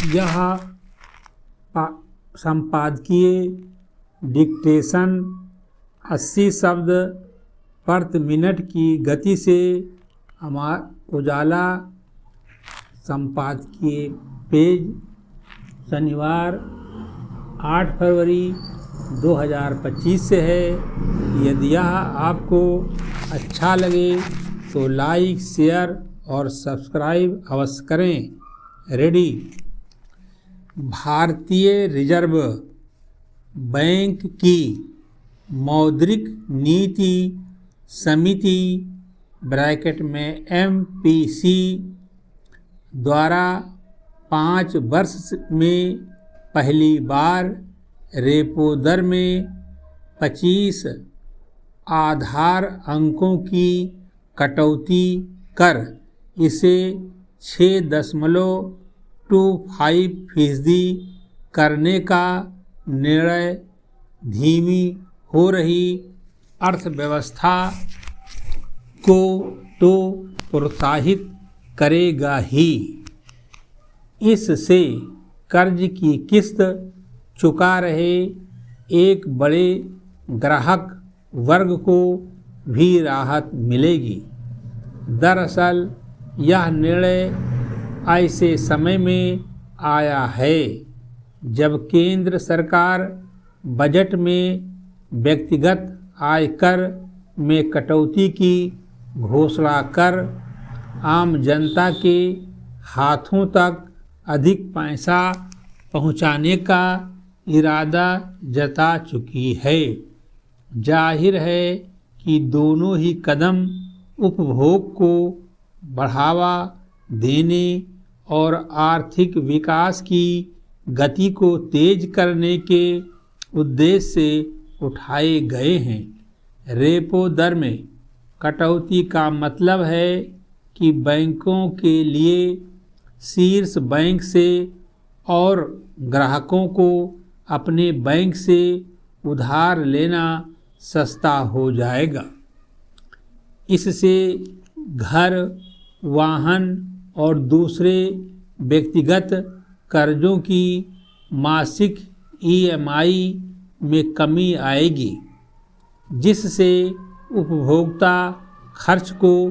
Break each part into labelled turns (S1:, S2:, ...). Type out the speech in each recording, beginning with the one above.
S1: यह संपादकीय डिक्टेशन 80 शब्द प्रति मिनट की गति से अमर उजाला संपादकीय पेज शनिवार 8 फरवरी 2025 से है। यदि यह आपको अच्छा लगे तो लाइक, शेयर और सब्सक्राइब अवश्य करें। रेडी। भारतीय रिजर्व बैंक की मौद्रिक नीति समिति ब्रैकेट में MPC द्वारा 5 वर्ष में पहली बार रेपो दर में 25 आधार अंकों की कटौती कर इसे 6.25% करने का निर्णय धीमी हो रही अर्थव्यवस्था को तो प्रोत्साहित करेगा ही, इससे कर्ज की किस्त चुका रहे एक बड़े ग्राहक वर्ग को भी राहत मिलेगी। दरअसल यह निर्णय ऐसे समय में आया है जब केंद्र सरकार बजट में व्यक्तिगत आयकर में कटौती की घोषणा कर आम जनता के हाथों तक अधिक पैसा पहुंचाने का इरादा जता चुकी है। जाहिर है कि दोनों ही कदम उपभोग को बढ़ावा देने और आर्थिक विकास की गति को तेज करने के उद्देश्य से उठाए गए हैं। रेपो दर में कटौती का मतलब है कि बैंकों के लिए शीर्ष बैंक से और ग्राहकों को अपने बैंक से उधार लेना सस्ता हो जाएगा। इससे घर, वाहन और दूसरे व्यक्तिगत कर्जों की मासिक EMI में कमी आएगी, जिससे उपभोक्ता खर्च को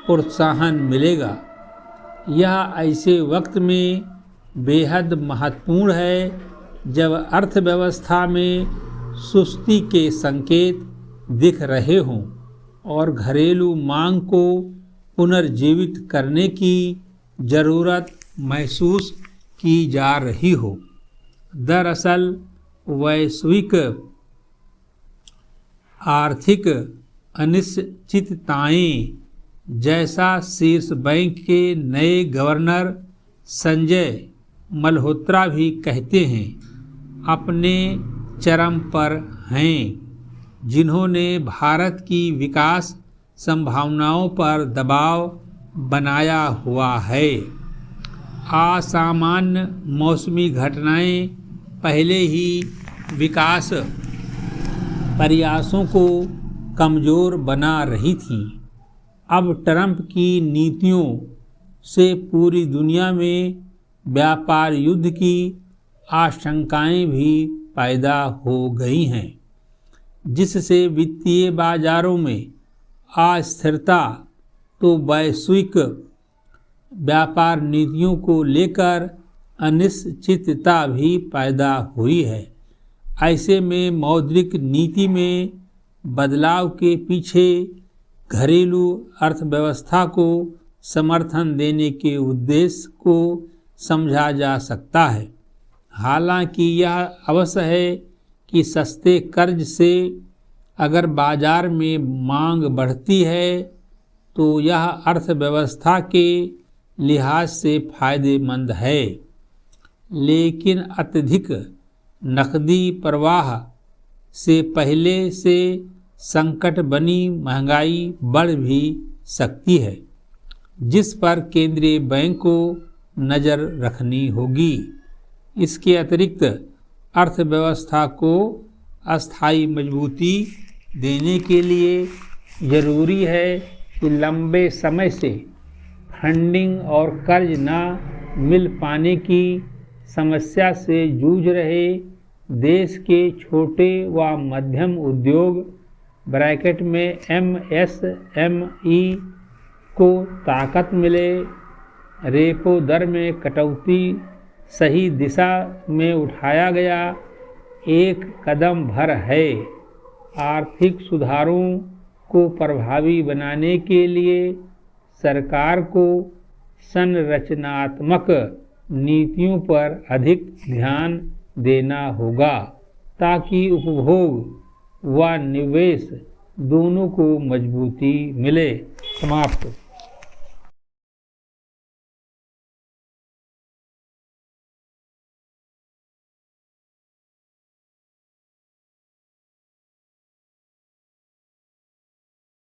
S1: प्रोत्साहन मिलेगा। यह ऐसे वक्त में बेहद महत्वपूर्ण है जब अर्थव्यवस्था में सुस्ती के संकेत दिख रहे हों और घरेलू मांग को पुनर्जीवित करने की ज़रूरत महसूस की जा रही हो। दरअसल वैश्विक आर्थिक अनिश्चितताएं, जैसा शीर्ष बैंक के नए गवर्नर संजय मल्होत्रा भी कहते हैं, अपने चरम पर हैं, जिन्होंने भारत की विकास संभावनाओं पर दबाव बनाया हुआ है। असामान्य मौसमी घटनाएं पहले ही विकास प्रयासों को कमज़ोर बना रही थीं। अब ट्रंप की नीतियों से पूरी दुनिया में व्यापार युद्ध की आशंकाएं भी पैदा हो गई हैं, जिससे वित्तीय बाजारों में अस्थिरता तो वैश्विक व्यापार नीतियों को लेकर अनिश्चितता भी पैदा हुई है। ऐसे में मौद्रिक नीति में बदलाव के पीछे घरेलू अर्थव्यवस्था को समर्थन देने के उद्देश्य को समझा जा सकता है। हालांकि यह अवश्य है कि सस्ते कर्ज से अगर बाजार में मांग बढ़ती है तो यह अर्थव्यवस्था के लिहाज से फायदेमंद है, लेकिन अत्यधिक नकदी प्रवाह से पहले से संकट बनी महंगाई बढ़ भी सकती है, जिस पर केंद्रीय बैंक को नज़र रखनी होगी। इसके अतिरिक्त अर्थव्यवस्था को अस्थायी मजबूती देने के लिए ज़रूरी है कि लंबे समय से फंडिंग और कर्ज न मिल पाने की समस्या से जूझ रहे देश के छोटे व मध्यम उद्योग ब्रैकेट में MSME को ताकत मिले। रेपो दर में कटौती सही दिशा में उठाया गया एक कदम भर है। आर्थिक सुधारों को प्रभावी बनाने के लिए सरकार को संरचनात्मक नीतियों पर अधिक ध्यान देना होगा ताकि उपभोग व निवेश दोनों को मजबूती मिले। समाप्त।